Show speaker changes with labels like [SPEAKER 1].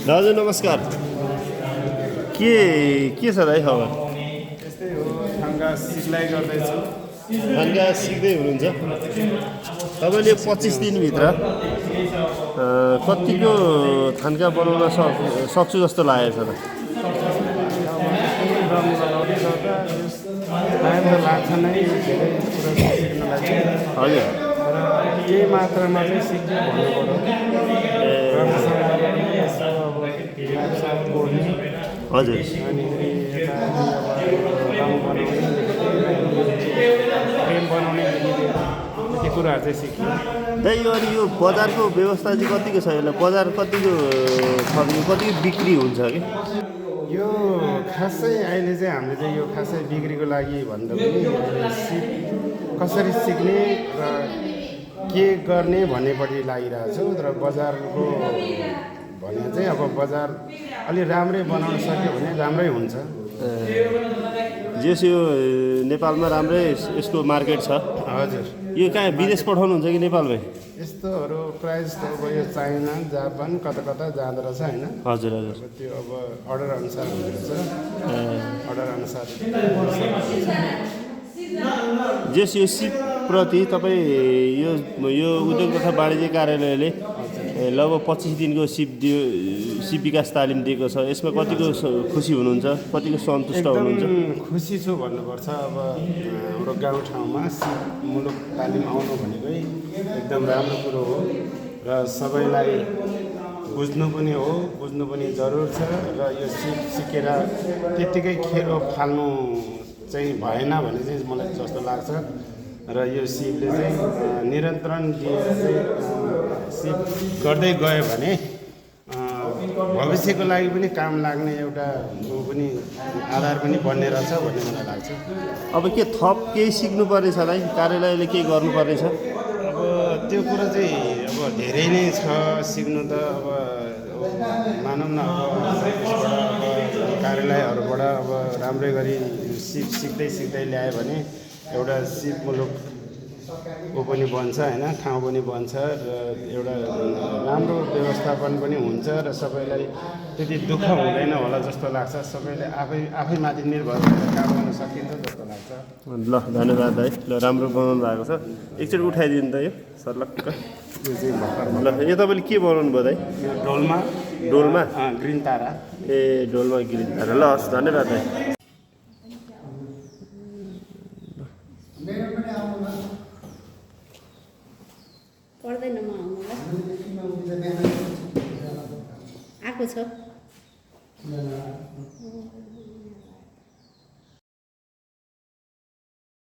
[SPEAKER 1] दाजु नमस्कार। के छ दाइ खबर?
[SPEAKER 2] त्यस्तै हो, थाङ्गा सिलाइ गर्दैछु।
[SPEAKER 1] थाङ्गा सिक्दै हुनुहुन्छ? तपाईँले 25 दिनभित्र कतिको थान्का बनाउन सक्छु जस्तो लागेको छ त?
[SPEAKER 2] टाइम त लाग्छ नै धेरै कुरा सिक्नलाई,
[SPEAKER 1] हजुर,
[SPEAKER 2] तर केही मात्रामा चाहिँ सिक्यो भन्नु पऱ्यो।
[SPEAKER 1] हजुर,
[SPEAKER 2] अनि यता रङ बनाउने फ्रेम बनाउनेदेखि त्यो कुराहरू चाहिँ सिक्यो।
[SPEAKER 1] दाइ अनि यो बजारको व्यवस्था चाहिँ कतिको छ? यसलाई बजार कतिको छ, कतिको बिक्री हुन्छ कि?
[SPEAKER 2] यो खासै अहिले चाहिँ हामीले चाहिँ यो खासै बिक्रीको लागि भन्दा पनि कसरी सिक्ने र के गर्ने भन्नेपट्टि लागिरहेको छु। तर बजारको भने चाहिँ अब बजार अलि राम्रै बनाउन सक्यो भने राम्रै हुन्छ।
[SPEAKER 1] जस यो नेपालमा राम्रै यसको मार्केट छ।
[SPEAKER 2] हजुर,
[SPEAKER 1] यो कहाँ विदेश पठाउनुहुन्छ कि नेपालमै?
[SPEAKER 2] यस्तोहरू प्रायः जस्तो अब यो चाइना जापान कता कता जाँदो रहेछ होइन।
[SPEAKER 1] हजुर हजुर,
[SPEAKER 2] त्यो अब अर्डर अनुसार हुँदो रहेछ। अर्डर अनुसार
[SPEAKER 1] जस यो सिप प्रति तपाईँ यो उद्योग तथा वाणिज्य कार्यालयले लगभग 25 दिनको सिप विकास तालिम दिएको छ। यसमा कतिको खुसी हुनुहुन्छ, कतिको सन्तुष्ट हुनुहुन्छ?
[SPEAKER 2] खुसी छु भन्नुपर्छ। अब हाम्रो गाउँठाउँमा सिप मुलुक तालिम आउनु भनेकै एकदम राम्रो कुरो हो र सबैलाई बुझ्नु पनि जरुर छ। र यो सिप सिकेर त्यत्तिकै खेरो फाल्नु चाहिँ भएन भन्ने चाहिँ मलाई जस्तो लाग्छ। र यो सिपले चाहिँ निरन्तरण दिएर चाहिँ सिप गर्दै गयो भने भविष्यको लागि पनि काम लाग्ने एउटा पनि आधार पनि बन्ने रहेछ भन्ने मलाई लाग्छ।
[SPEAKER 1] अब के थप केही सिक्नुपर्ने छ दाइ? कार्यालयले केही गर्नुपर्ने छ?
[SPEAKER 2] अब त्यो कुरा चाहिँ अब धेरै नै छ सिक्नु त। अब मानौँ न, अब कार्यालयहरूबाट अब राम्रै गरी सिक्दै ल्यायो भने एउटा सिप मुलुकको पनि बन्छ होइन, ठाउँ पनि बन्छ र एउटा राम्रो व्यवस्थापन पनि हुन्छ र सबैलाई त्यति दुःख हुँदैन होला जस्तो लाग्छ। सबैले आफैमाथि निर्भर भएर काम गर्न सकिन्छ जस्तो लाग्छ।
[SPEAKER 1] ल धन्यवाद दाइ। ल राम्रो बनाउनु भएको छ। एकचोटि उठाइदिनु त यो सर्लक्क।
[SPEAKER 2] यो चाहिँ भर्खर
[SPEAKER 1] ल यो तपाईँले के बनाउनु भयो दाइ?
[SPEAKER 2] यो डोलमा ग्रिन तारा।
[SPEAKER 1] ए डोलमा ग्रिन तारा। ल हस्, धन्यवाद दाइ।
[SPEAKER 3] पर्दैन म आउनुलाई आएको छ।